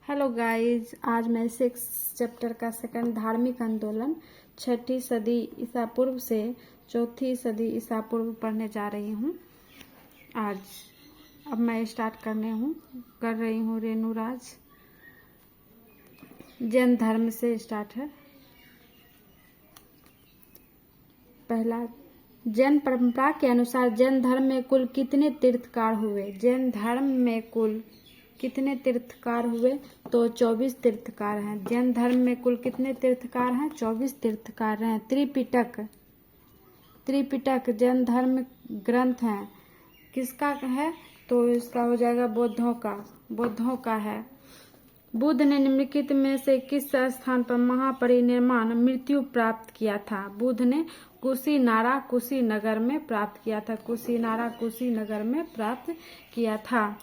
Hello guys, आज मैं 6 chapter का सेकंड धार्मिक आंदोलन 6ठी सदी ईसा पूर्व से 4थी सदी ईसा पूर्व पढ़ने जा रही हूँ। अब मैं स्टार्ट कर रही हूँ रेणुराज। जैन धर्म से स्टार्ट है। पहला, जैन परंपरा के अनुसार जैन धर्म में कुल कितने तीर्थकार हुए? जैन धर्म में कुल कितने तीर्थकार हुए? तो 24 तीर्थकार हैं। जैन धर्म में कुल कितने तीर्थकार हैं? 24 तीर्थकार हैं। त्रिपिटक जैन धर्म ग्रंथ है। किसका है? तो इसका हो जाएगा बौद्धों का है। बुद्ध ने निम्नलिखित में से किस स्थान पर महापरिनिर्वाण मृत्यु प्राप्त किया था? बुद्ध ने कुशीनगर में प्राप्त किया था। कुशीनगर में प्राप्त किया था।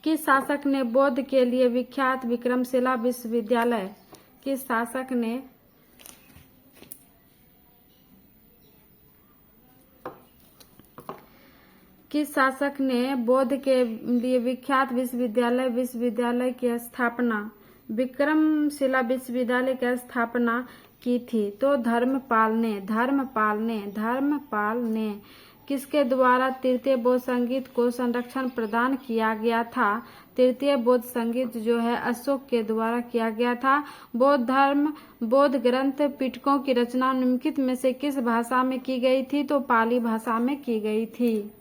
किस शासक ने बौद्ध के लिए विख्यात विक्रमशिला विश्वविद्यालय किस शासक ने बौद्ध के लिए विख्यात विश्वविद्यालय की स्थापना विक्रमशिला विश्वविद्यालय की स्थापना की थी? तो धर्मपाल ने। किसके द्वारा तृतीय बौद्ध संगीत को संरक्षण प्रदान किया गया था? तृतीय बौद्ध संगीत जो है अशोक के द्वारा किया गया था। बौद्ध ग्रंथ पिटकों की रचना निम्नलिखित में से किस भाषा में की गई थी? तो पाली भाषा में की गई थी।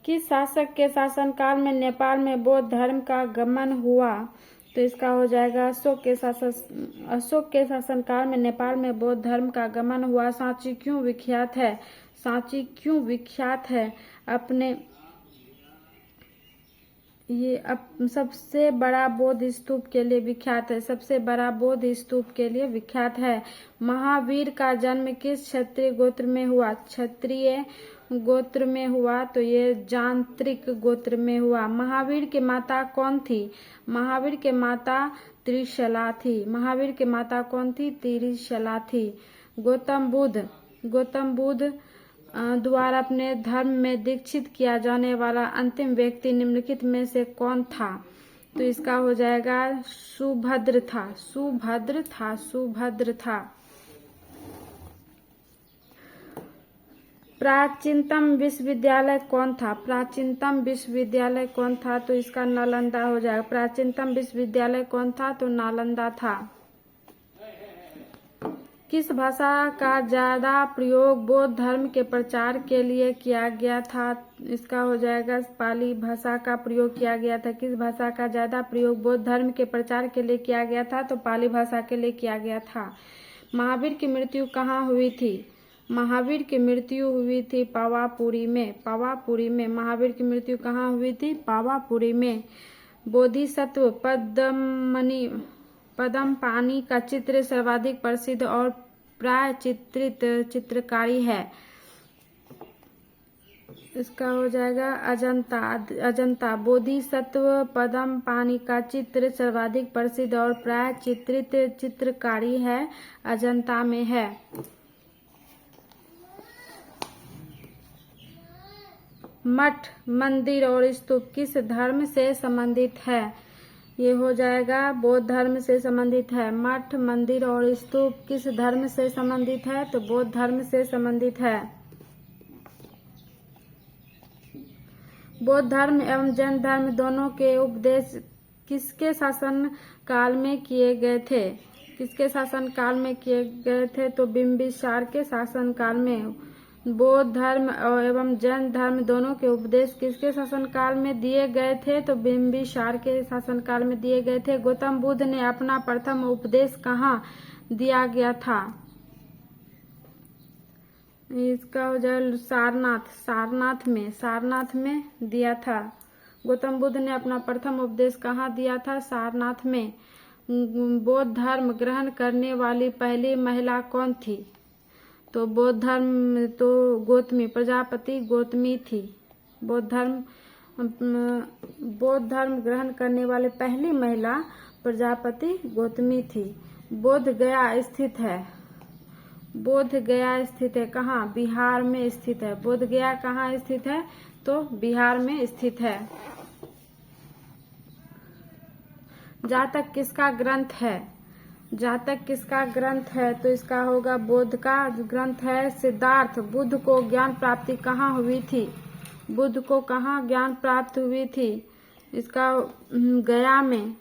किस शासक के शासनकाल में नेपाल में बौद्ध धर्म का गमन हुआ? तो इसका हो जाएगा अशोक के शासनकाल में नेपाल में बौद्ध धर्म का गमन हुआ। सांची क्यों विख्यात है? सबसे बड़ा बौद्ध स्तूप के लिए विख्यात है। महावीर का जन्म किस क्षत्रिय गोत्र में हुआ? क्षत्रिय गोत्र में हुआ। तो ये जांत्रिक गोत्र में हुआ। महावीर की माता कौन थी? महावीर के माता त्रिशला थी। गौतम बुद्ध द्वारा अपने धर्म में दीक्षित किया जाने वाला अंतिम व्यक्ति निम्नलिखित में से कौन था? तो इसका हो जाएगा सुभद्र था। प्राचीनतम विश्वविद्यालय कौन था? तो इसका नालंदा हो जाएगा। प्राचीनतम विश्वविद्यालय कौन था? तो नालंदा था। किस भाषा का ज्यादा प्रयोग बौद्ध धर्म के प्रचार के लिए किया गया था? इसका हो जाएगा पाली भाषा का प्रयोग किया गया था। किस भाषा का ज्यादा प्रयोग बौद्ध धर्म के प्रचार के लिए किया गया था? तो पाली भाषा के लिए किया गया था। महावीर की मृत्यु कहाँ हुई थी? महावीर की मृत्यु हुई थी पावापुरी में। महावीर की मृत्यु कहाँ हुई थी? पावापुरी में। बोधिसत्व पद्मपाणि का चित्र सर्वाधिक प्रसिद्ध और प्राय चित्रित चित्रकारी है। इसका हो जाएगा अजंता। बोधिसत्व पद्मपाणि का चित्र सर्वाधिक प्रसिद्ध और प्राय चित्रित चित्रकारी है, अजंता में है। मठ, मंदिर और स्तूप किस धर्म से संबंधित है? ये हो जाएगा बौद्ध धर्म से संबंधित है। मठ, मंदिर और स्तूप किस धर्म से संबंधित है? तो बौद्ध धर्म से संबंधित है। बौद्ध धर्म एवं जैन धर्म दोनों के उपदेश किसके शासन काल में किए गए थे? तो बिंबिसार के शासन काल में। बौद्ध धर्म एवं जैन धर्म दोनों के उपदेश किसके शासनकाल में दिए गए थे? तो बिंबिसार के शासनकाल में दिए गए थे। गौतम बुद्ध ने अपना प्रथम उपदेश कहाँ दिया गया था? इसका हो जाए सारनाथ में दिया था। गौतम बुद्ध ने अपना प्रथम उपदेश कहाँ दिया था? सारनाथ में। बौद्ध धर्म ग्रहण करने वाली पहली महिला कौन थी? तो बौद्ध धर्म प्रजापति गौतमी थी। बौद्ध धर्म ग्रहण करने वाली पहली महिला प्रजापति गौतमी थी। बोध गया स्थित है। बोध गया स्थित है कहाँ? बिहार में स्थित है। बोध गया कहाँ स्थित है? तो बिहार में स्थित है। जातक किसका ग्रंथ है? जातक किसका ग्रंथ है? तो इसका होगा बोध का ग्रंथ है। सिद्धार्थ बुद्ध को ज्ञान प्राप्ति कहाँ हुई थी? बुद्ध को कहाँ ज्ञान प्राप्त हुई थी? इसका गया में।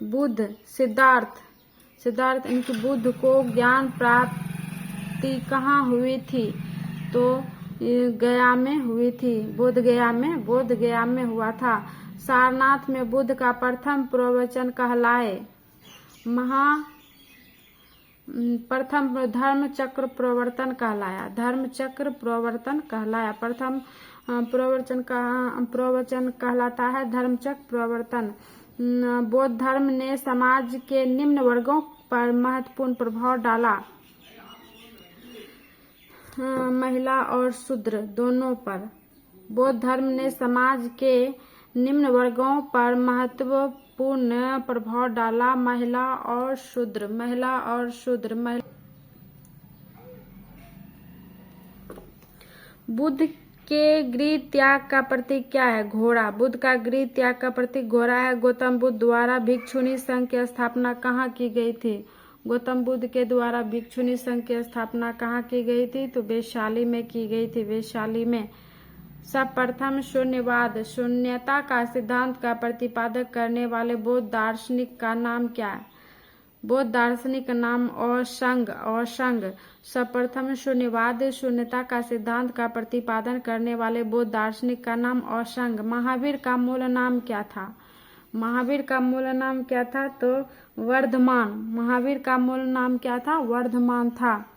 बुद्ध सिद्धार्थ इनकी बुद्ध को ज्ञान प्राप्ति कहाँ हुई थी? तो गया में हुई थी। बोध गया में हुआ था। सारनाथ में बुद्ध का प्रथम प्रवचन कहलाए। प्रथम धर्म चक्र प्रवर्तन कहलाया। प्रथम प्रवचन कहलाता है धर्मचक्र प्रवर्तन। बौद्ध धर्म ने समाज के निम्न वर्गों पर महत्वपूर्ण प्रभाव डाला। महिला और शूद्र दोनों पर। बौद्ध धर्म ने समाज के निम्न वर्गों पर महत्वपूर्ण प्रभाव डाला। महिला और शूद्र। बुद्ध के गृह त्याग का प्रतीक क्या है? घोड़ा। बुद्ध का गृह त्याग का प्रतीक घोड़ा है। गौतम बुद्ध द्वारा भिक्षुणी संघ की स्थापना कहाँ की गई थी? गौतम बुद्ध के द्वारा भिक्षुणी संघ की स्थापना कहाँ की गई थी? तो वैशाली में की गई थी। वैशाली में। सर्वप्रथम शून्यवाद शून्यता का सिद्धांत का प्रतिपादक करने वाले बौद्ध दार्शनिक का नाम क्या है? बौद्ध दार्शनिक नाम औशंग। सर्वप्रथम शून्यवाद शून्यता का सिद्धांत का प्रतिपादन करने वाले बौद्ध दार्शनिक का नाम औशंग। महावीर का मूल नाम क्या था? महावीर का मूल नाम क्या था? तो वर्धमान। महावीर का मूल नाम क्या था? वर्धमान था।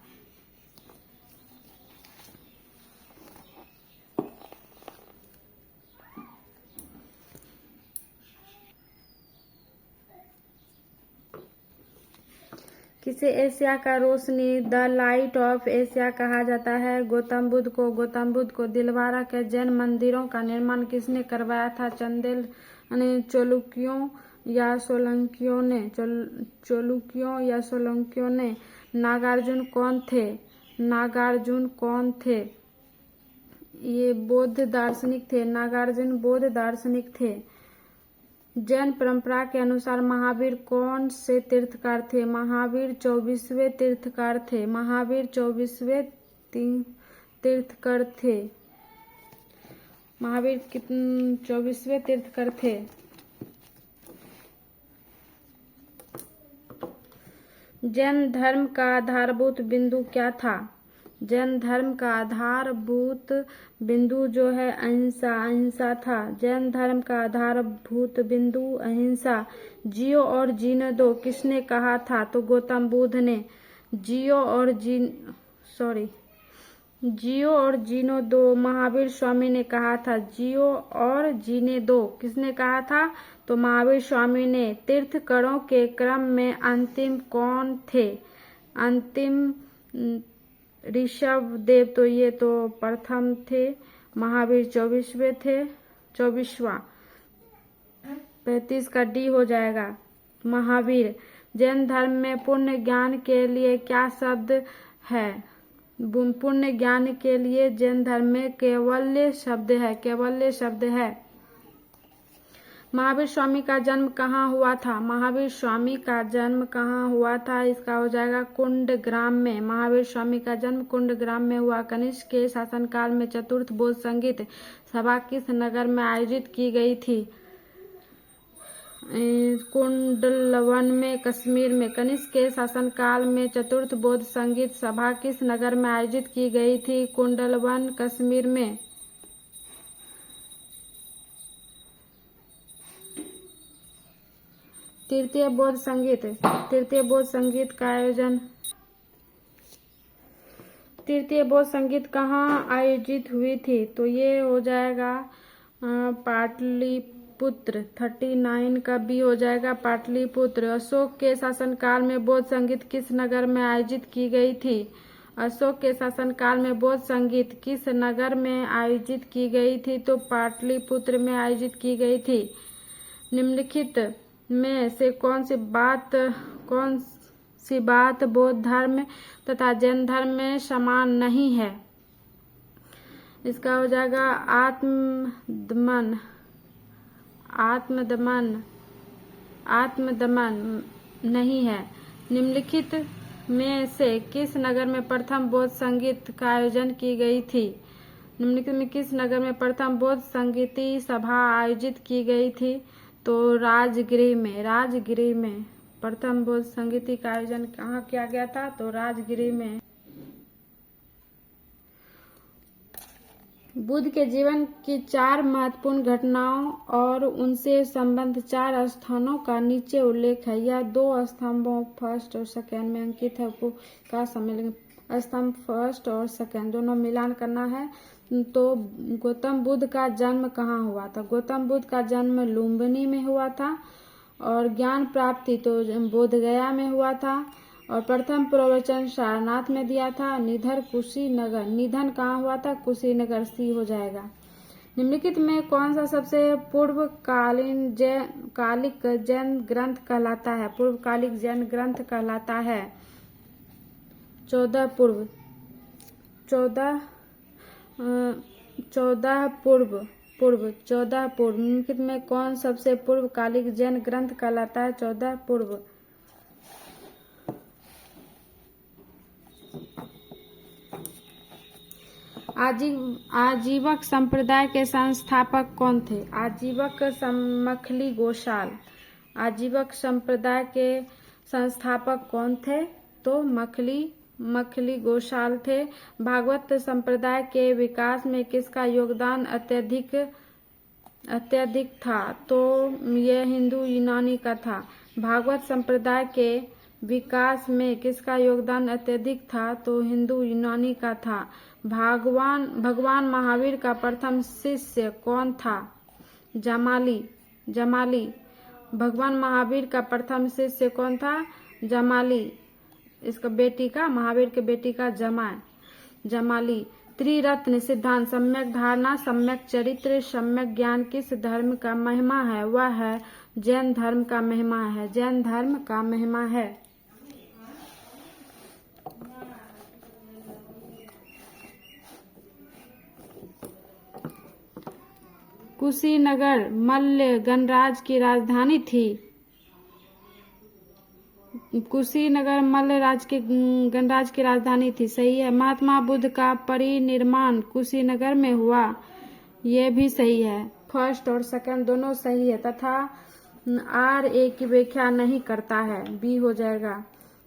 किसे एशिया का रोशनी द लाइट ऑफ एशिया कहा जाता है? गौतम बुद्ध को। दिलवारा के जैन मंदिरों का निर्माण किसने करवाया था? चंदेल चालुक्यों या सोलंकियों ने। नागार्जुन कौन थे? ये बौद्ध दार्शनिक थे। नागार्जुन बौद्ध दार्शनिक थे। जैन परंपरा के अनुसार महावीर कौन से तीर्थकार थे? महावीर 24वें तीर्थकार थे। महावीर 24वें तीर्थकर थे। महावीर 24वें तीर्थकर थे। जैन धर्म का आधारभूत बिंदु क्या था? जैन धर्म का आधारभूत बिंदु जो है अहिंसा था। जैन धर्म का आधारभूत बिंदु अहिंसा। जियो और जीने दो किसने कहा था? तो गौतम बुद्ध ने। जियो और जीनो दो महावीर स्वामी ने कहा था। जियो और जीने दो किसने कहा था? तो महावीर स्वामी ने। तीर्थकरों के क्रम में अंतिम कौन थे? अंतिम ऋषभ देव। तो ये तो प्रथम थे। महावीर 24वें थे। 24वां। 35 का डी हो जाएगा। महावीर। जैन धर्म में पुण्य ज्ञान के लिए क्या शब्द है? पुण्य ज्ञान के लिए जैन धर्म में कैवल्य शब्द है। महावीर स्वामी का जन्म कहाँ हुआ था? महावीर स्वामी का जन्म कहाँ हुआ था? इसका हो जाएगा कुंडग्राम में। महावीर स्वामी का जन्म कुंडग्राम में हुआ। कनिष्क के शासनकाल में चतुर्थ बौद्ध संगीत सभा किस नगर में आयोजित की गई थी? कुंडलवन में, कश्मीर में। कनिष्क के शासनकाल में चतुर्थ बौद्ध संगीत सभा किस नगर में आयोजित की गई थी? कुंडलवन, कश्मीर में। तृतीय बौद्ध संगीत का आयोजन। तृतीय बौद्ध संगीत कहाँ आयोजित हुई थी? तो ये हो जाएगा पाटलिपुत्र। 39 का बी हो जाएगा पाटलिपुत्र। अशोक के शासनकाल में बौद्ध संगीत किस नगर में आयोजित की गई थी? अशोक के शासनकाल में बौद्ध संगीत किस नगर में आयोजित की गई थी? तो पाटलिपुत्र में आयोजित की गई थी। निम्नलिखित में से कौन सी बात बौद्ध धर्म तथा जैन धर्म में समान नहीं है। इसका हो जाएगा आत्मदमन नहीं है। निम्नलिखित में से किस नगर में प्रथम बौद्ध संगीत का आयोजन की गई थी? निम्नलिखित में किस नगर में प्रथम बौद्ध संगीती सभा आयोजित की गई थी? तो राजगिरी में प्रथम बौद्ध संगीती का आयोजन कहाँ किया गया था? तो राजगिरी में। बुद्ध के जीवन की 4 महत्वपूर्ण घटनाओं और उनसे संबंध 4 स्थानों का नीचे उल्लेख है। यह 2 स्तंभों फर्स्ट और सेकेंड में अंकित है। का सम्मेलन स्तंभ फर्स्ट और सेकेंड दोनों मिलान करना है। तो गौतम बुद्ध का जन्म कहाँ हुआ था? गौतम बुद्ध का जन्म लुम्बिनी में हुआ था और ज्ञान प्राप्ति तो बोध गया में हुआ था और प्रथम प्रवचन सारनाथ में दिया था। निधन कुशीनगर, निधन कहाँ हुआ था? कुशीनगर, सी हो जाएगा। निम्नलिखित में कौन सा सबसे पूर्वकालिक जैन ग्रंथ कहलाता है? पूर्वकालिक जैन ग्रंथ कहलाता है 14 पूर्व। निम्नलिखित में कौन सबसे पूर्वकालिक जैन ग्रंथ कहलाता है? 14 पूर्व। आजीवक संप्रदाय के संस्थापक कौन थे? आजीवक मखली गोशाल। आजीवक संप्रदाय के संस्थापक कौन थे? तो मखली गोशाल थे। भागवत संप्रदाय के विकास में किसका योगदान अत्यधिक था? तो यह हिंदू यूनानी का था। भागवत संप्रदाय के विकास में किसका योगदान अत्यधिक था? तो हिंदू यूनानी का था। भगवान महावीर का प्रथम शिष्य कौन था? जमाली। भगवान महावीर का प्रथम शिष्य कौन था? जमाली। इसका बेटी का, महावीर के बेटी का जमाली। त्रिरत्न सिद्धांत सम्यक धारणा, सम्यक चरित्र, सम्यक ज्ञान किस धर्म का महिमा है? वह है जैन धर्म का महिमा है। जैन धर्म का महिमा है। कुशीनगर मल्ल गणराज्य की राजधानी थी। कुशीनगर मल्ल गणराज्य की राजधानी थी, सही है। महात्मा बुद्ध का परिनिर्वाण कुशीनगर में हुआ, यह भी सही है। फर्स्ट और सेकंड दोनों सही है तथा RA की व्याख्या नहीं करता है, बी हो जाएगा।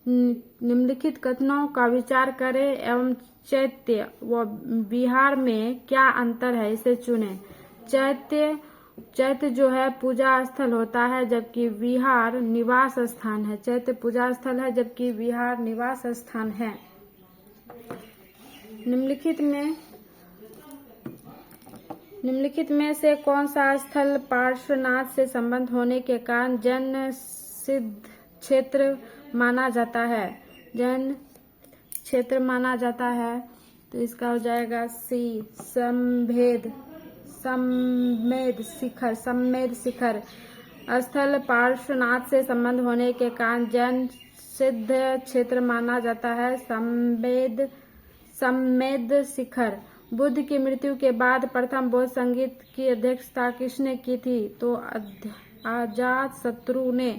निम्नलिखित कथनों का विचार करें एवं चैत्य व विहार में क्या अंतर है इसे चुनें। चैत्य जो है पूजा स्थल होता है जबकि विहार निवास स्थान है। चैत्य पूजा स्थल है जबकि विहार निवास स्थान है। निम्नलिखित में से कौन सा स्थल पार्श्वनाथ से संबंध होने के कारण जैन सिद्ध क्षेत्र माना जाता है? जैन क्षेत्र माना जाता है तो इसका हो जाएगा सी सम्मेद शिखर। स्थल पार्श्वनाथ से संबंध होने के कारण जैन सिद्ध क्षेत्र माना जाता है सम्मेद शिखर। बुद्ध की मृत्यु के बाद प्रथम बौद्ध संगीत की अध्यक्षता किसने की थी? तो अजातशत्रु ने।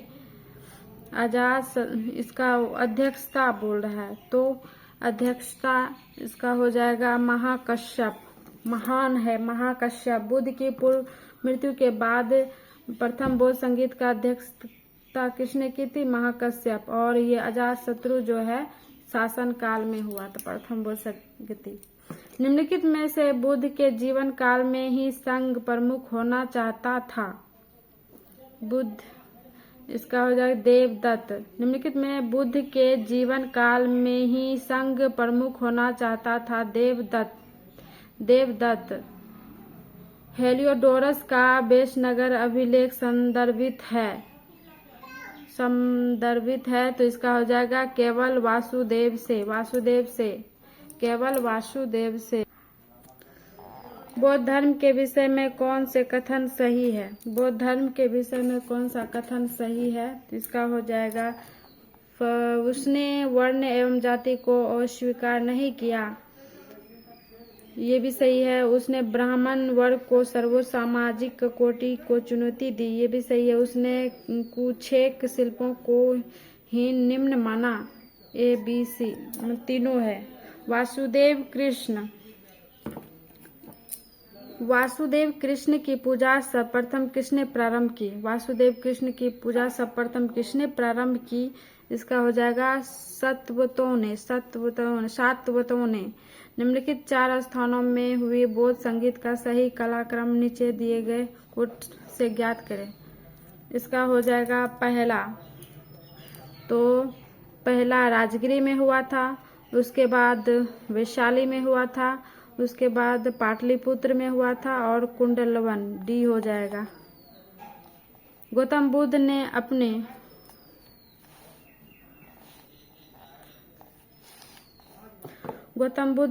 इसका अध्यक्षता बोल रहा है तो अध्यक्षता इसका हो जाएगा महाकश्यप। महान है महाकश्यप। बुद्ध की पूर्व मृत्यु के बाद प्रथम बौद्ध संगीत का अध्यक्षता किसने की थी? महाकश्यप। और ये अजातशत्रु जो है शासन काल में हुआ था प्रथम बौद्ध संगीत। निम्नलिखित में से बुद्ध के जीवन काल में ही संघ प्रमुख होना चाहता था? बुद्ध, इसका हो जाएगा देवदत्त। निम्नलिखित में बुद्ध के जीवन काल में ही संघ प्रमुख होना चाहता था? देवदत्त। हेलियोडोरस का बेशनगर अभिलेख संदर्भित है तो इसका हो जाएगा केवल वासुदेव से। बौद्ध धर्म के विषय में कौन से कथन सही है? बौद्ध धर्म के विषय में कौन सा कथन सही है? तो इसका हो जाएगा उसने वर्ण एवं जाति को अस्वीकार नहीं किया, ये भी सही है। उसने ब्राह्मण वर्ग को सर्वोच्च सामाजिक कोटि को चुनौती दी, ये भी सही है। उसने कुछेक शिल्पों को ही निम्न माना, ए बी सी तीनों है। वासुदेव कृष्ण की पूजा सर्वप्रथम किसने प्रारंभ की? वासुदेव कृष्ण की पूजा सर्वप्रथम किसने प्रारंभ की? इसका हो जाएगा सातवतों ने। निम्नलिखित 4 स्थानों में हुए बौद्ध संगीत का सही कलाक्रम नीचे दिए गए कोट से ज्ञात करें। इसका हो जाएगा पहला राजगिरी में हुआ था, उसके बाद वैशाली में हुआ था, उसके बाद पाटलिपुत्र में हुआ था और कुंडलवन, डी हो जाएगा। गौतम बुद्ध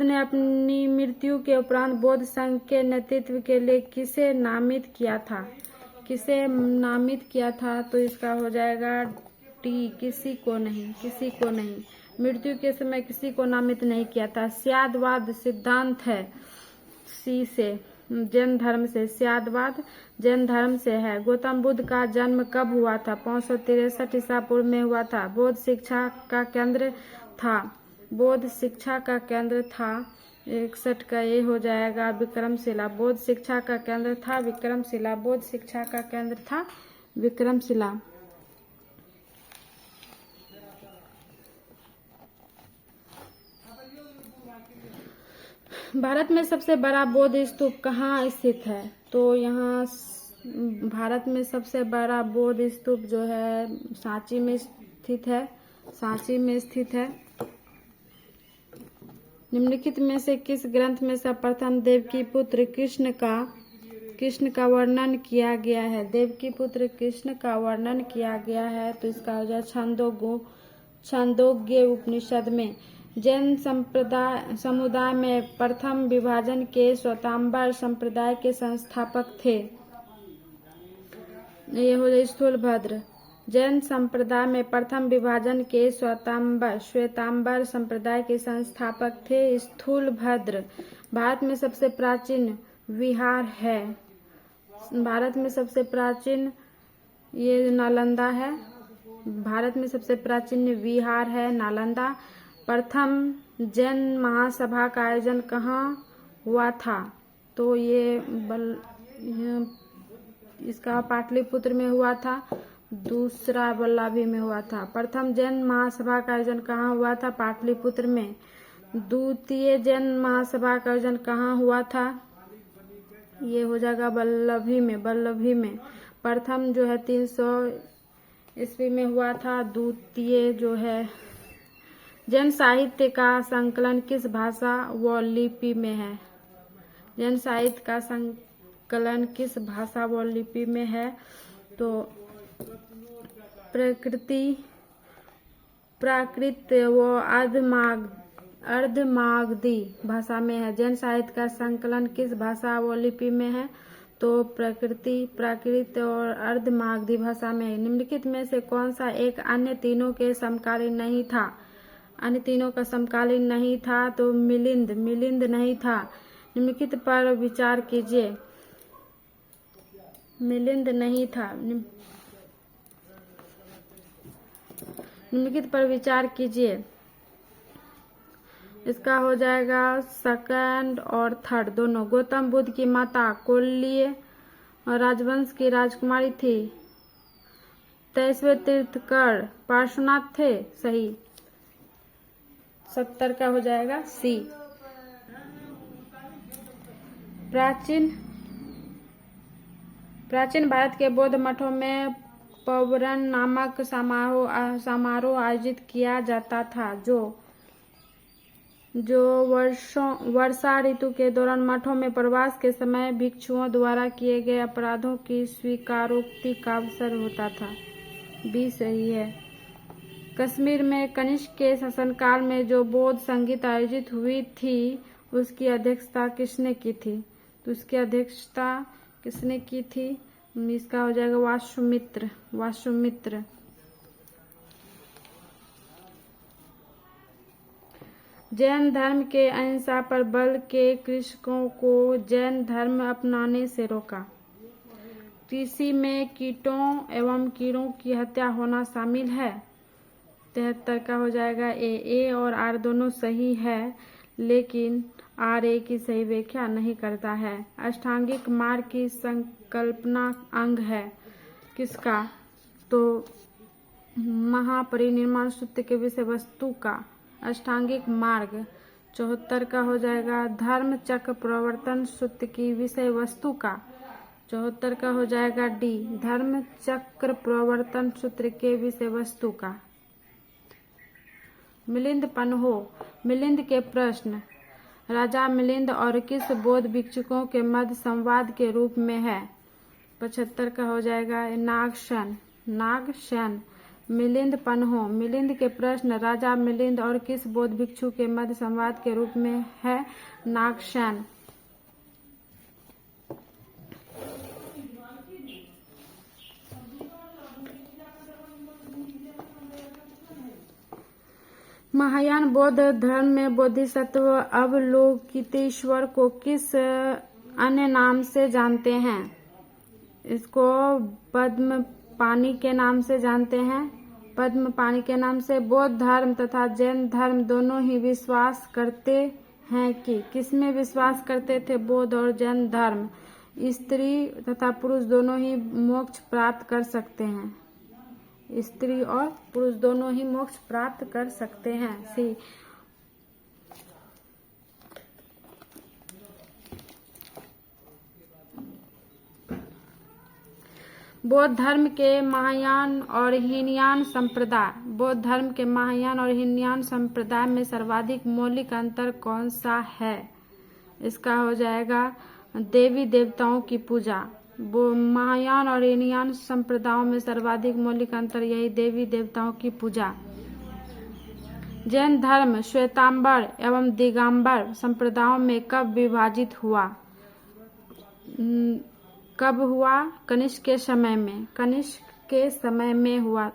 ने अपनी मृत्यु के उपरांत बौद्ध संघ के नेतृत्व के लिए किसे नामित किया था? तो इसका हो जाएगा टी, किसी को नहीं। मृत्यु के समय किसी को नामित नहीं किया था। स्यादवाद सिद्धांत है सी से, जैन धर्म से। स्यादवाद जैन धर्म से है। गौतम बुद्ध का जन्म कब हुआ था? 563 ईसा पूर्व में हुआ था। बौद्ध शिक्षा का केंद्र था 61 का, ये हो जाएगा विक्रमशिला। बौद्ध शिक्षा का केंद्र था विक्रमशिला। भारत में सबसे बड़ा बौद्ध स्तूप कहाँ स्थित है? तो यहाँ भारत में सबसे बड़ा बौद्ध स्तूप जो है सांची में स्थित है। निम्नलिखित में से किस ग्रंथ में सर्वप्रथम देवकी पुत्र कृष्ण का वर्णन किया गया है? देवकी पुत्र कृष्ण का वर्णन किया गया है, तो इसका हो जाए छांदोग्य उपनिषद में। जैन समुदाय में प्रथम विभाजन के श्वेतांबर संप्रदाय के संस्थापक थे, ये हो जाए स्थूलभद्र। जैन संप्रदाय में प्रथम विभाजन के श्वेतांबर संप्रदाय के संस्थापक थे स्थूलभद्र। भारत में सबसे प्राचीन विहार है, भारत में सबसे प्राचीन ये नालंदा है। भारत में सबसे प्राचीन विहार है नालंदा। प्रथम जैन महासभा का आयोजन कहाँ हुआ था? तो ये इसका पाटलिपुत्र में हुआ था, दूसरा वल्लभी में हुआ था। प्रथम जैन महासभा का आयोजन कहाँ हुआ था? पाटलिपुत्र में। द्वितीय जैन महासभा का आयोजन कहाँ हुआ था? ये हो जाएगा वल्लभी में। प्रथम जो है 300 ईस्वी में हुआ था। द्वितीय जो है जैन साहित्य का संकलन किस भाषा व लिपि में है? जैन साहित्य का संकलन किस भाषा व लिपि में है? तो प्राकृत व अर्धमागधी भाषा में है। जैन साहित्य का संकलन किस भाषा व लिपि में है? तो प्राकृत और अर्धमागधी भाषा में है। निम्नलिखित में से कौन सा एक अन्य तीनों का समकालीन नहीं था? तो मिलिंद नहीं था। निम्नलिखित पर विचार कीजिए। मिलिंद नहीं था। निम्नलिखित पर विचार कीजिए। इसका हो जाएगा सेकंड और थर्ड दोनों। गौतम बुद्ध की माता कोल्लीय राजवंश की राजकुमारी थी। 23वें तीर्थंकर पार्श्वनाथ थे, सही। 70 का हो जाएगा सी। प्राचीन भारत के बौद्ध मठों में पौवरन नामक समारोह आयोजित किया जाता था, जो वर्षा ऋतु के दौरान मठों में प्रवास के समय भिक्षुओं द्वारा किए गए अपराधों की स्वीकारोक्ति का अवसर होता था, भी सही है। कश्मीर में कनिष्क के शासनकाल में जो बौद्ध संगीत आयोजित हुई थी, उसकी अध्यक्षता किसने की थी? तो उसकी अध्यक्षता किसने की थी? इसका हो जाएगा वासुमित्र। जैन धर्म के अहिंसा पर बल के कृषकों को जैन धर्म अपनाने से रोका। कृषि में कीटों एवं कीड़ों की हत्या होना शामिल है। 73 का हो जाएगा ए और आर दोनों सही है, लेकिन आर ए की सही व्याख्या नहीं करता है। अष्टांगिक मार्ग की संकल्पना अंग है किसका? तो महापरिनिर्वाण सूत्र के विषय वस्तु का अष्टांगिक मार्ग। 74 का हो जाएगा धर्म चक्र प्रवर्तन सूत्र की विषय वस्तु का। 74 का हो जाएगा डी धर्म चक्र प्रवर्तन सूत्र के विषय वस्तु का। मिलिंद पन्हो मिलिंद के प्रश्न राजा मिलिंद और किस बौद्ध भिक्षुकों के मध्य संवाद के रूप में है? 75 का हो जाएगा नागसेन। मिलिंद पन्हो मिलिंद के प्रश्न राजा मिलिंद और किस बौद्ध भिक्षु के मध्य संवाद के रूप में है? नागसेन। महायान बौद्ध धर्म में बोधिसत्व अवलोकितेश्वर को किस अन्य नाम से जानते हैं? इसको पद्म पानी के नाम से जानते हैं। पद्म पानी के नाम से बौद्ध धर्म तथा जैन धर्म दोनों ही विश्वास करते हैं कि किसमें विश्वास करते थे? बौद्ध और जैन धर्म स्त्री तथा पुरुष दोनों ही मोक्ष प्राप्त कर सकते हैं। स्त्री और पुरुष दोनों ही मोक्ष प्राप्त कर सकते हैं। सी। बौद्ध धर्म के महायान और हीनयान संप्रदाय बौद्ध धर्म के महायान और हीनयान संप्रदाय में सर्वाधिक मौलिक अंतर कौन सा है? इसका हो जाएगा देवी देवताओं की पूजा। महायान और हीनयान संप्रदायों में सर्वाधिक मौलिक अंतर यही देवी देवताओं की पूजा। जैन धर्म श्वेतांबर एवं दिगंबर संप्रदायों में कब विभाजित हुआ? कब हुआ? कनिष्क के समय में। कनिष्क के समय में हुआ।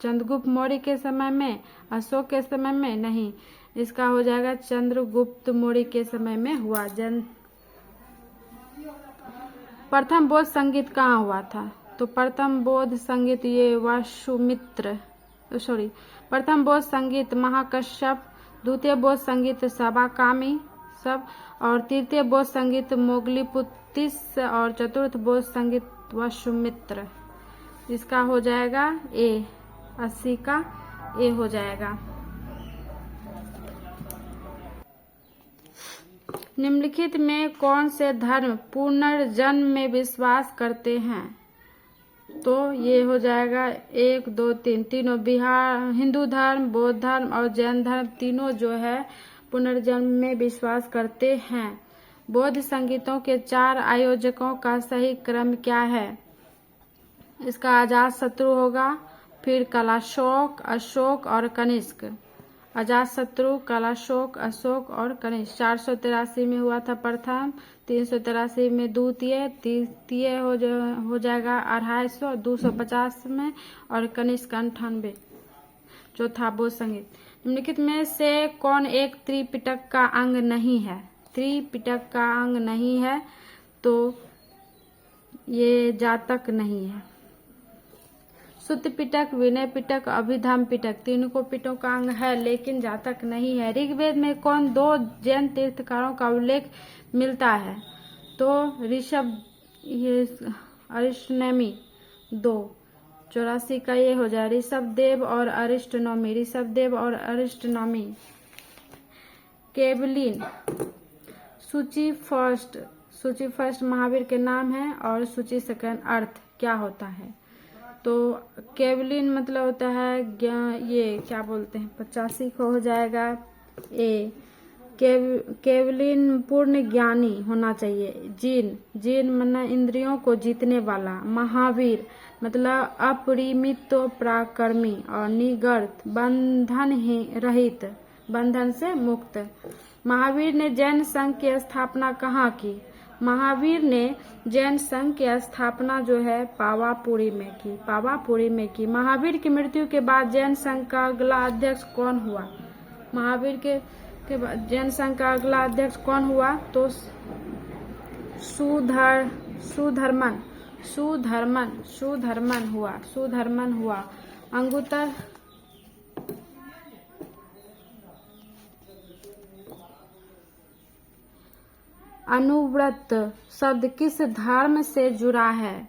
चंद्रगुप्त मौर्य के समय में, अशोक के समय में नहीं। इसका हो जाएगा चंद्रगुप्त मौर्य के समय में हुआ। प्रथम बौद्ध संगीत कहाँ हुआ था? तो प्रथम बौद्ध संगीत ये प्रथम बौद्ध संगीत महाकश्यप, द्वितीय बौद्ध संगीत सबाकामी सब, और तृतीय बौद्ध संगीत मोगलीपुत्तिस, और चतुर्थ बौद्ध संगीत वसुमित्र। इसका हो जाएगा ए 80 का ए हो जाएगा। निम्नलिखित में कौन से धर्म पुनर्जन्म में विश्वास करते हैं? तो ये हो जाएगा 1 2 3 तीनों बिहार हिंदू धर्म, बौद्ध धर्म और जैन धर्म तीनों जो है पुनर्जन्म में विश्वास करते हैं। बौद्ध संगीतों के 4 आयोजकों का सही क्रम क्या है? इसका अजातशत्रु होगा, फिर कलाशोक, अशोक और कनिष्क। अजातशत्रु, कलाशोक, अशोक और कनिष्क। 483 में हुआ था प्रथम, 383 में द्वितीय, तृतीय हो जाएगा 250, 250 में, और कनिष्क 98। चौथा बौद्ध संगीत। निम्नलिखित में से कौन एक त्रिपिटक का अंग नहीं है? त्रिपिटक का अंग नहीं है तो ये जातक नहीं है। सुत्त पिटक, विनय पिटक, अभिधम पिटक तीनों को पिटकों का अंग है लेकिन जातक नहीं है। ऋग्वेद में कौन 2 जैन तीर्थकारों का उल्लेख मिलता है? तो ऋषभ, ये अरिष्टनेमी 2। 84 का ये हो जाए ऋषभदेव और अरिष्टनोमी। ऋषभदेव और अरिष्टनोमी। केवलिन, सूची फर्स्ट महावीर के नाम है और सूची सेकंड अर्थ क्या होता है? तो केवलिन मतलब होता है ये क्या बोलते हैं 85 को हो जाएगा ए। केवलिन पूर्ण ज्ञानी होना चाहिए। जीन मतलब इंद्रियों को जीतने वाला। महावीर मतलब अपरिमित पराक्रमी और निगर्त बंधन ही रहित, बंधन से मुक्त। महावीर ने जैन संघ की स्थापना कहाँ की? महावीर ने जैन संघ की स्थापना जो है पावापुरी में की। महावीर की मृत्यु के बाद जैन संघ का अगला अध्यक्ष कौन हुआ? महावीर के के बाद जैन संघ का अगला अध्यक्ष कौन हुआ? तो सुधर्मन हुआ। अंगुत्तर अनुव्रत शब्द किस धर्म से जुड़ा है?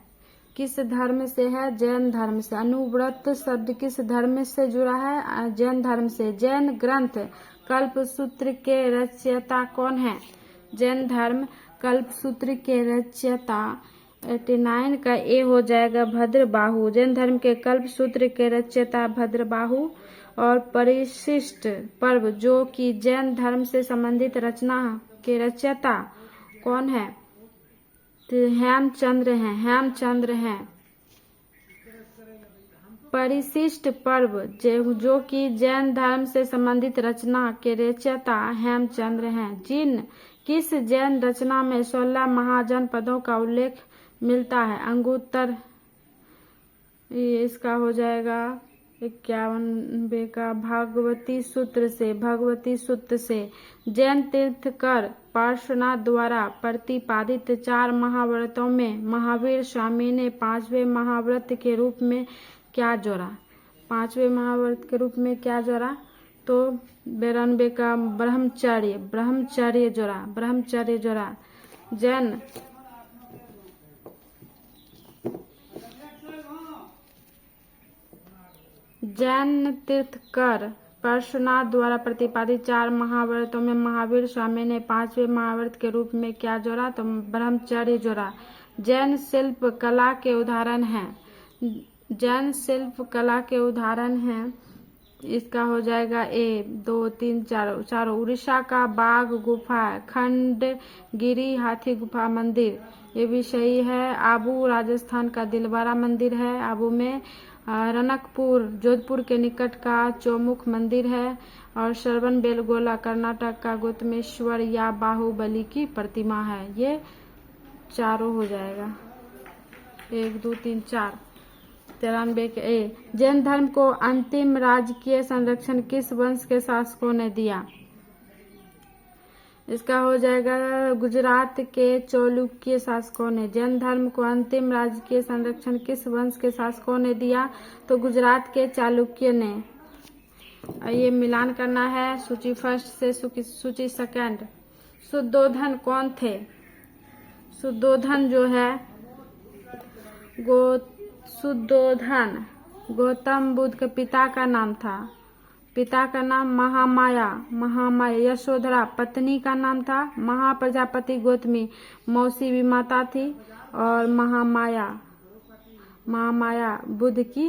किस धर्म से है? जैन धर्म से। अनुव्रत शब्द किस धर्म से जुड़ा है? जैन धर्म से। जैन ग्रंथ कल्पसूत्र के रचयिता कौन है? जैन धर्म कल्पसूत्र के रचयिता 89 का ए हो जाएगा भद्रबाहु। जैन धर्म के कल्पसूत्र के रचयिता भद्रबाहु। और परिशिष्ट पर्व जो कि जैन धर्म से संबंधित रचना के रचयिता कौन है? तो हेमचंद्र हैं। परिशिष्ट पर्व जो कि जैन धर्म से संबंधित रचना के रचयिता हेमचंद्र हैं। किस जैन रचना में 16 महाजनपदों का उल्लेख मिलता है? अंगुत्तर इसका हो जाएगा 51 का भगवती सूत्र से। जैन तीर्थकर पार्श्वनाथ द्वारा प्रतिपादित 4 महाव्रतों में महावीर स्वामी ने 5वें महाव्रत के रूप में क्या जोड़ा? 5वें महाव्रत के रूप में क्या जोड़ा? तो 92 का ब्रह्मचर्य जोड़ा। जैन तीर्थकर पार्श्वनाथ द्वारा प्रतिपादित 4 महाव्रतों में महावीर स्वामी ने 5वें महाव्रत के रूप में क्या जोड़ा? तो ब्रह्मचर्य जोड़ा। जैन शिल्प कला के उदाहरण हैं। इसका हो जाएगा 1 2 3 4 उड़ीसा का बाघ गुफा, खंडगिरी हाथी गुफा मंदिर, ये भी सही है। आबू राजस्थान का दिलवारा मंदिर है आबू में। रनकपुर जोधपुर के निकट का चौमुख मंदिर है। और श्रवण बेलगोला कर्नाटक का गौतमेश्वर या बाहुबली की प्रतिमा है। ये चारों हो जाएगा 1 2 3 4। 93 के ए। जैन धर्म को अंतिम राजकीय संरक्षण किस वंश के शासकों ने दिया? इसका हो जाएगा गुजरात के चालुक्य शासकों ने। जैन धर्म को अंतिम राजकीय संरक्षण किस वंश के शासकों ने दिया? तो गुजरात के चालुक्य ने। ये मिलान करना है सूची फर्स्ट से सूची सेकंड। शुद्धोधन कौन थे? शुद्धोधन जो है शुद्धोधन गौतम बुद्ध के पिता का नाम था। पिता का नाम महामाया। यशोधरा पत्नी का नाम था। महाप्रजापति गौतमी मौसी भी माता थी। और महामाया बुद्ध की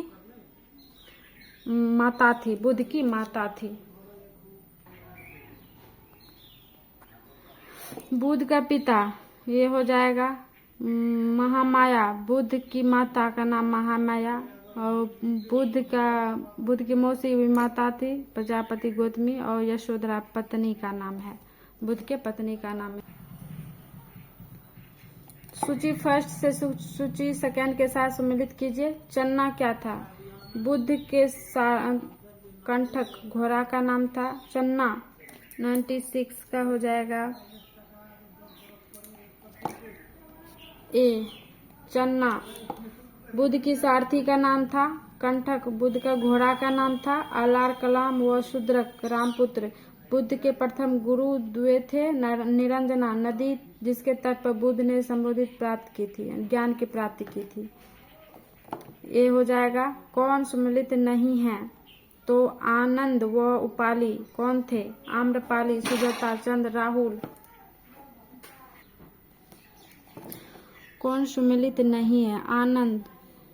माता थी। बुद्ध का पिता ये हो जाएगा महामाया। बुद्ध की माता का नाम महामाया। और बुद्ध की मौसी भी माता थी प्रजापति गौतमी। और यशोधरा पत्नी का नाम है। बुद्ध के पत्नी का नाम है। सूची फर्स्ट से सूची सेकंड के साथ सम्मिलित कीजिए। चन्ना क्या था? बुद्ध के कंठक घोड़ा का नाम था चन्ना। 96 का हो जाएगा ए चन्ना। बुद्ध की सारथी का नाम था कंठक। बुद्ध का घोड़ा का नाम था अलार कलाम व शूद्रक रामपुत्र। बुद्ध के प्रथम गुरु द्वे थे निरंजना नदी जिसके तट पर बुद्ध ने ज्ञान की प्राप्ति की थी। ये हो जाएगा कौन सम्मिलित नहीं है? तो आनंद व उपाली कौन थे? आम्रपाली, सुजाता, चंद्र, राहुल। कौन सम्मिलित नहीं है? आनंद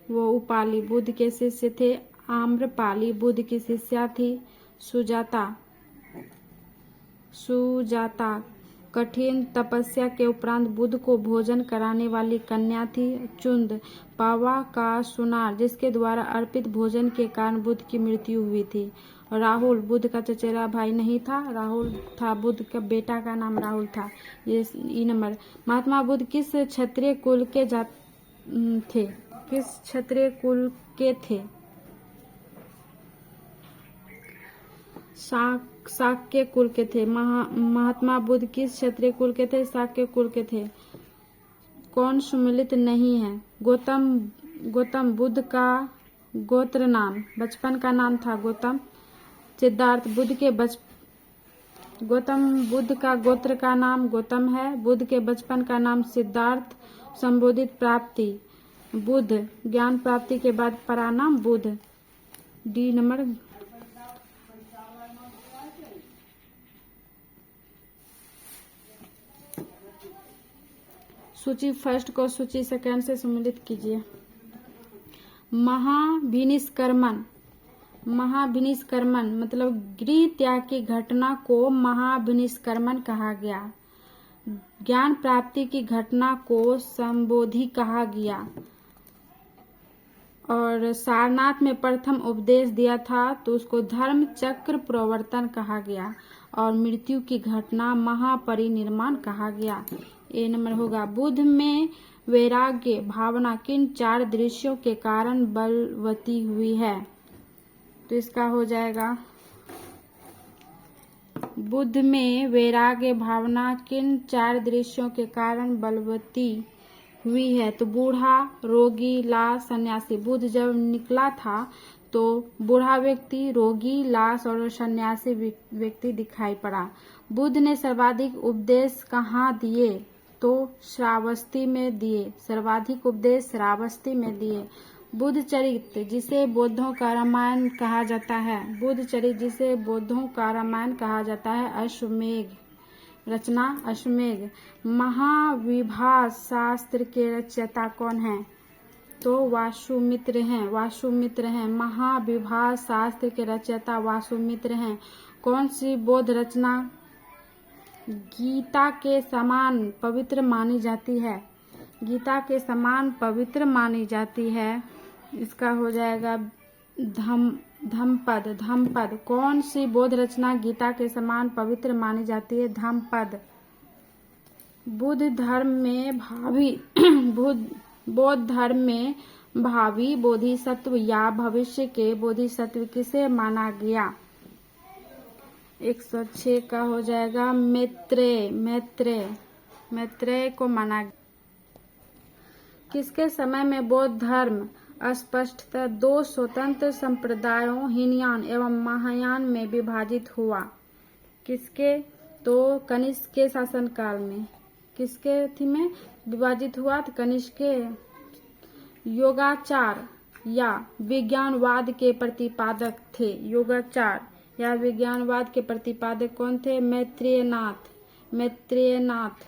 वो उपाली बुद्ध के शिष्य थे। आम्रपाली बुद्ध की शिष्या थी। सुजाता कठिन तपस्या के उपरांत बुद्ध को भोजन कराने वाली कन्या थी। चुंद पावा का सुनार जिसके द्वारा अर्पित भोजन के कारण बुद्ध की मृत्यु हुई थी। राहुल बुद्ध का चचेरा भाई नहीं था, राहुल था बुद्ध का बेटा का नाम राहुल था। ये नंबर। महात्मा बुद्ध किस क्षत्रिय कुल के थे? किस क्षत्रिय कुल के थे? शाक्य कुल के थे। महात्मा बुद्ध किस क्षत्रिय कुल के थे? शाक्य कुल के थे। कौन सुमिलित नहीं है? गौतम बुद्ध का गोत्र नाम, बचपन का नाम था गौतम। सिद्धार्थ गौतम बुद्ध का गोत्र का नाम गौतम है। बुद्ध के बचपन का नाम सिद्धार्थ। संबोधित प्राप्ति बुद्ध, ज्ञान प्राप्ति के बाद परानाम बुद्ध। D number. सूची फर्स्ट को सूची सेकंड से सम्मिलित कीजिए। महाभिनिष्क्रमण मतलब गृह त्याग की घटना को महाभिनिष्क्रमण कहा गया। ज्ञान प्राप्ति की घटना को संबोधि कहा गया। और सारनाथ में प्रथम उपदेश दिया था तो उसको धर्म चक्र प्रवर्तन कहा गया। और मृत्यु की घटना महापरिनिर्वाण कहा गया। ए नंबर होगा। बुद्ध में वैराग्य भावना किन 4 दृश्यों के कारण बलवती हुई है? तो इसका हो जाएगा बुद्ध में वैराग्य भावना किन 4 दृश्यों के कारण बलवती हुई है? तो बूढ़ा, रोगी, लाश, सन्यासी। बुद्ध जब निकला था तो बूढ़ा व्यक्ति, रोगी, लाश और सन्यासी व्यक्ति दिखाई पड़ा। बुद्ध ने सर्वाधिक उपदेश कहाँ दिए? तो श्रावस्ती में दिए। सर्वाधिक उपदेश श्रावस्ती में दिए। बुद्ध चरित्र जिसे बौद्धों का रामायण कहा जाता है, बुद्ध चरित्र जिसे बौद्धों का रामायण कहा जाता है, अश्वमेघ रचना अश्वमेघ। महाविभाष शास्त्र के रचयिता कौन है? तो वासुमित्र हैं। महाविभाष शास्त्र के रचयिता वासुमित्र हैं। कौन सी बौद्ध रचना गीता के समान पवित्र मानी जाती है? गीता के समान पवित्र मानी जाती है। इसका हो जाएगा धम्मपद। कौन सी बौद्ध रचना गीता के समान पवित्र मानी जाती है? धम्मपद। बौद्ध धर्म में भावी बोधिसत्व या भविष्य के बोधिसत्व किसे माना गया? 106 का हो जाएगा मैत्रेय को माना। किसके समय में बौद्ध धर्म स्पष्टतः 2 स्वतंत्र संप्रदायों हीनयान एवं महायान में विभाजित हुआ? किसके? तो कनिष्क के शासनकाल में। किसके थी में विभाजित हुआ? तो कनिष्क के। योगाचार या विज्ञानवाद के प्रतिपादक थे। योगाचार या विज्ञानवाद के प्रतिपादक कौन थे? मैत्रेयनाथ।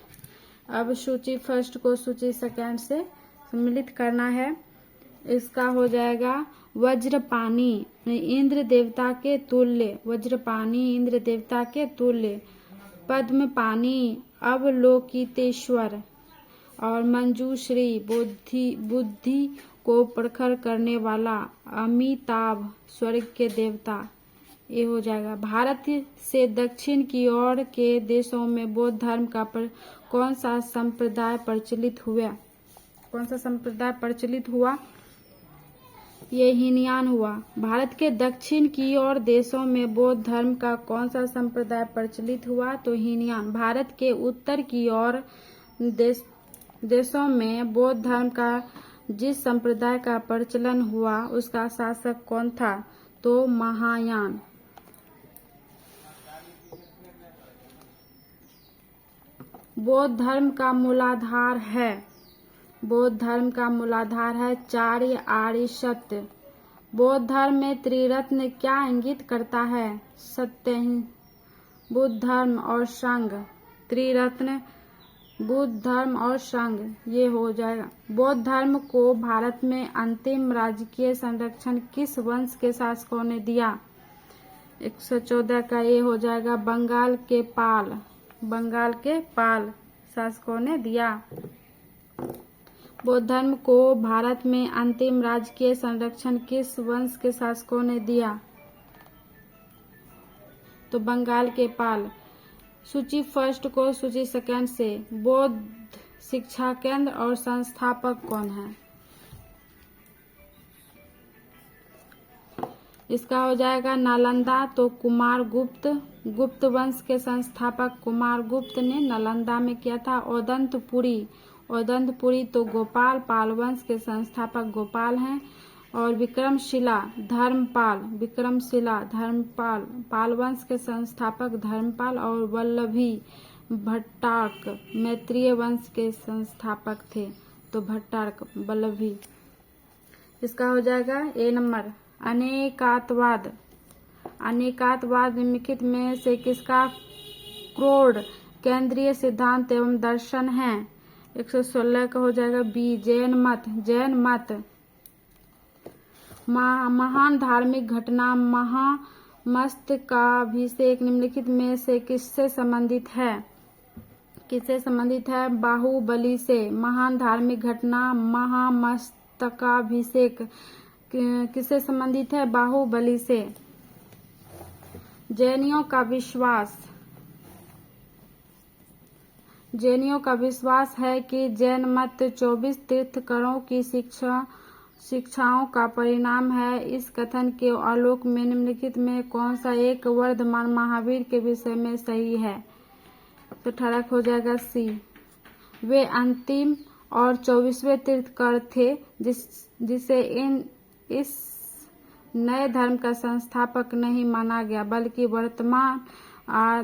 अब सूची फर्स्ट को सूची सेकंड से सम्मिलित करना है। इसका हो जाएगा वज्रपाणी इंद्र देवता के तुल्य। वज्रपाणी इंद्र देवता के तुल्य। पद्मपाणी अवलोकितेश्वर। और मंजूश्री बुद्धि को प्रखर करने वाला अमिताभ स्वर्ग के देवता। ये हो जाएगा। भारत से दक्षिण की ओर के देशों में बौद्ध धर्म का कौन सा संप्रदाय प्रचलित हुआ? कौन सा संप्रदाय प्रचलित हुआ? ये हीनयान हुआ। भारत के दक्षिण की ओर देशों में बौद्ध धर्म का कौन सा संप्रदाय प्रचलित हुआ? तो हीनयान। भारत के उत्तर की ओर देशों में बौद्ध धर्म का जिस संप्रदाय का प्रचलन हुआ उसका शासक कौन था? तो महायान। बौद्ध धर्म का मूलाधार है चार्य आर्य सत्य। बौद्ध धर्म में त्रिरत्न क्या इंगित करता है? सत्य। बुद्ध धर्म और संघ। त्रिरत्न बुद्ध धर्म और संघ। ये हो जाएगा। बौद्ध धर्म को भारत में अंतिम राजकीय संरक्षण किस वंश के शासकों ने दिया? 114 का ये हो जाएगा बंगाल के पाल शासकों ने दिया। बौद्ध धर्म को भारत में अंतिम राजकीय संरक्षण किस वंश के शासकों ने दिया? तो बंगाल के पाल। सूची फर्स्ट को सूची सेकंड से। बौद्ध शिक्षा केंद्र और संस्थापक कौन है? इसका हो जाएगा नालंदा, तो कुमार गुप्त, गुप्त वंश के संस्थापक कुमार गुप्त ने नालंदा में किया था। ओदंतपुरी, ओदंतपुरी तो गोपाल, पाल वंश के संस्थापक गोपाल हैं। और विक्रमशिला, धर्मपाल, विक्रमशिला धर्मपाल, पाल वंश के संस्थापक धर्मपाल। और वल्लभी भट्टारक मैत्रेय वंश के संस्थापक थे, तो भट्टारक वल्लभी। इसका हो जाएगा ए नंबर। अनेकातवाद, अनेकातवाद निम्नलिखित में से किसका क्रोड केंद्रीय सिद्धांत एवं दर्शन है? 116 का हो जाएगा बी, जैन मत, जैन मत। महान धार्मिक घटना महामस्तकाभिषेक निम्नलिखित में से किससे संबंधित है? किससे संबंधित है? बाहुबली से। महान धार्मिक घटना महामस्तकाभिषेक किससे संबंधित है? बाहुबली से। जैनियों का विश्वास, जैनियों का विश्वास है कि जैन मत 24 तीर्थंकरों की शिक्षाओं का परिणाम है। इस कथन के आलोक में निम्नलिखित में कौन सा एक वर्धमान महावीर के विषय में सही है? तो 18 हो जाएगा सी। वे अंतिम और 24वें तीर्थंकर थे जिसे इस नए धर्म का संस्थापक नहीं माना गया, बल्कि वर्तमान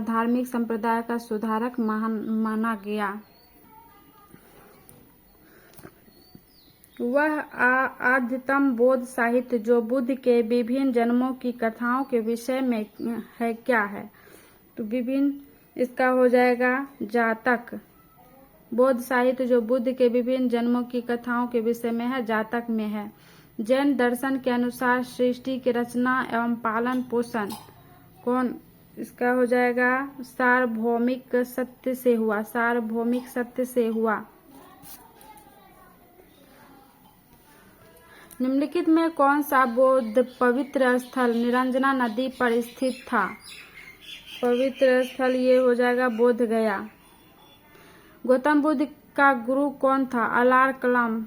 धार्मिक संप्रदाय का सुधारक माना गया। वह आद्यतम बौद्ध साहित्य जो बुद्ध के विभिन्न जन्मों की कथाओं के विषय में है क्या है? तो विभिन्न, इसका हो जाएगा जातक। बौद्ध साहित्य जो बुद्ध के विभिन्न जन्मों की कथाओं के विषय में है, जातक में है। जैन दर्शन के अनुसार सृष्टि की रचना एवं पालन पोषण कौन? इसका हो जाएगा सार्वभौमिक सत्य से हुआ, सार्वभौमिक सत्य से हुआ। निम्नलिखित में कौन सा बौद्ध पवित्र स्थल निरंजना नदी पर स्थित था? पवित्र स्थल ये हो जाएगा बोध गया। गौतम बुद्ध का गुरु कौन था? अलार कलाम।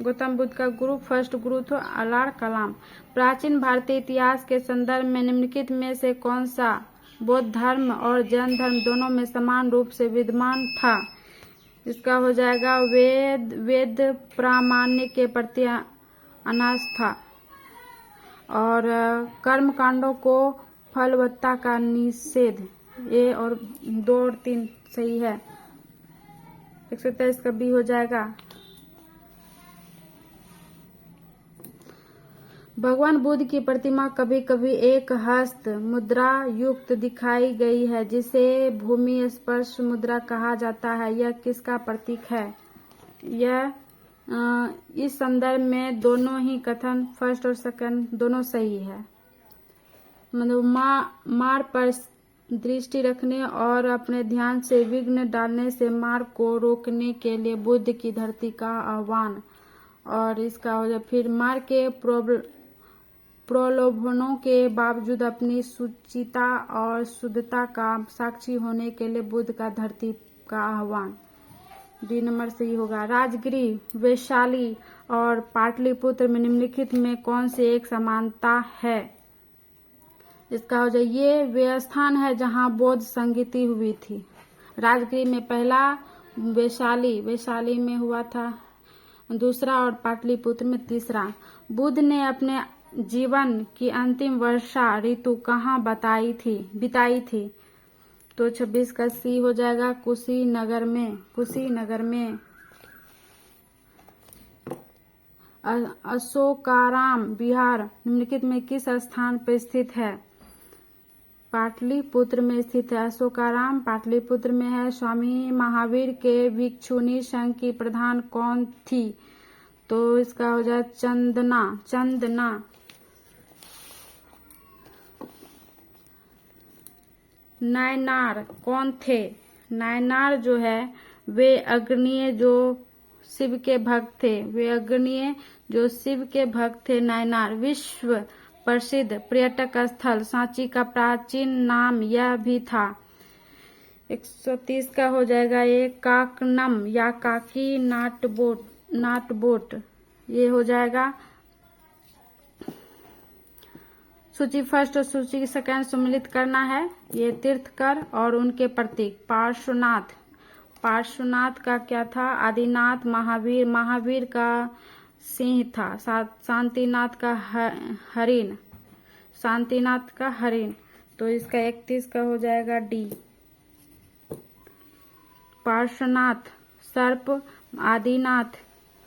गौतम बुद्ध का गुरु, फर्स्ट गुरु था अलार कलाम। प्राचीन भारतीय इतिहास के संदर्भ में निम्नलिखित में से कौन सा बौद्ध धर्म और जैन धर्म दोनों में समान रूप से विद्यमान था? इसका हो जाएगा वेद प्रामाण्य के प्रति अनास्था और कर्म कांडों को फलवत्ता का निषेध। ए और 2 और 3 सही है। 123 का बी हो जाएगा। भगवान बुद्ध की प्रतिमा कभी कभी एक हस्त मुद्रा युक्त दिखाई गई है, जिसे भूमि स्पर्श मुद्रा कहा जाता है। यह किसका प्रतीक है? यह इस संदर्भ में दोनों ही कथन, फर्स्ट और सेकंड, दोनों सही है। मतलब मार पर दृष्टि रखने और अपने ध्यान से विघ्न डालने से मार को रोकने के लिए बुद्ध की धरती का आह्वान। और इसका हो जाए फिर मार के प्रलोभनों के बावजूद अपनी सुचिता और शुद्धता का साक्षी होने के लिए बुद्ध का धरती का आह्वान। डी नंबर सही होगा। राजगिरी, वैशाली और पाटलिपुत्र में निम्नलिखित में कौन सी एक समानता है? इसका हो जाए ये वे स्थान है जहां बौद्ध संगीति हुई थी। राजगिरी में पहला, वैशाली में हुआ था दूसरा और पाटलिपुत्र में तीसरा। बुद्ध ने अपने जीवन की अंतिम वर्षा ऋतु कहाँ बिताई थी? तो 26 का सी हो जाएगा कुशीनगर में। कुशीनगर में। अशोकाराम विहार निम्नलिखित में किस स्थान पर स्थित है? पाटलिपुत्र में स्थित है। अशोकाराम पाटलिपुत्र में है। स्वामी महावीर के भिक्षुणी संघ की प्रधान कौन थी? तो इसका हो जाए चंदना। नायनार कौन थे? नायनार जो है वे अग्रणीय जो शिव के भक्त थे। नायनार विश्व प्रसिद्ध पर्यटक स्थल सांची का प्राचीन नाम यह भी था। 130 का हो जाएगा ये काकनम या काकी नाटबोट ये हो जाएगा। सूची फर्स्ट और सूची सेकंड सम्मिलित करना है। ये तीर्थकर और उनके प्रतीक। पार्श्वनाथ, पार्श्वनाथ का क्या था? आदिनाथ। महावीर, महावीर का सिंह था। शांतिनाथ का हरिण, शांतिनाथ का हरिण। तो इसका 31 का हो जाएगा डी। पार्श्वनाथ सर्प, आदिनाथ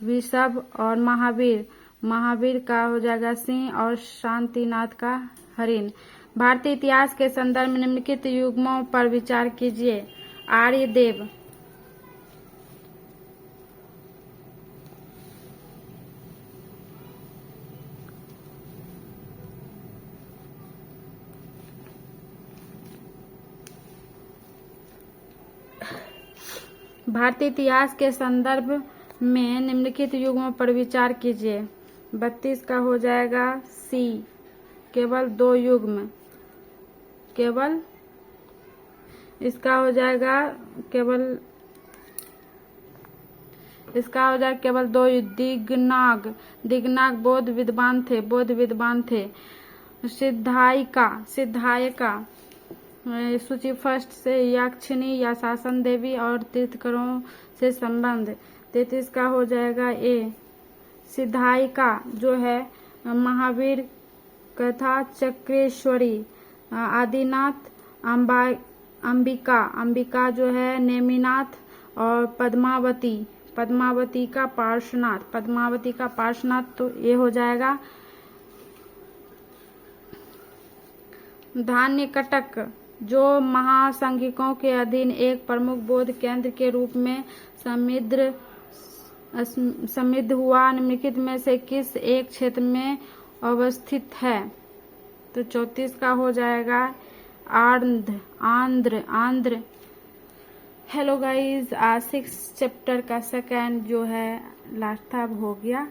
वृषभ और महावीर, महावीर का हो जाएगा सिंह और शांतिनाथ का हरिण। भारतीय इतिहास के संदर्भ में निम्नलिखित युग्मों पर विचार कीजिए। आर्यदेव, भारतीय इतिहास के संदर्भ में निम्नलिखित युग्मों पर विचार कीजिए। 32 का हो जाएगा सी, केवल 2 युग्म, केवल इसका हो जाएगा केवल, इसका हो जाएगा केवल 2। दिगनाग, दिगनाग बौद्ध विद्वान थे, बौद्ध विद्वान थे। सिद्धायिका, सिद्धायिका सूची फर्स्ट से याक्षिणी या शासन देवी और तीर्थकरों से संबंध। 33 का हो जाएगा ए। सिद्धायिका जो है महावीर कथा चक्रेश्वरी। आदिनाथ अंबिका, अंबिका जो है नेमिनाथ और पद्मावती, पद्मावती का पार्श्वनाथ, पद्मावती का पार्श्वनाथ। तो ये हो जाएगा। धान्य कटक जो महासंघिकों के अधीन एक प्रमुख बौद्ध केंद्र के रूप में समृद्ध हुआ, निम्नलिखित में से किस एक क्षेत्र में अवस्थित है? तो 34 का हो जाएगा आंध्र, आंध्र। हेलो गाइज, आज 6 चैप्टर का सेकंड जो है लास्ट था, अब हो गया।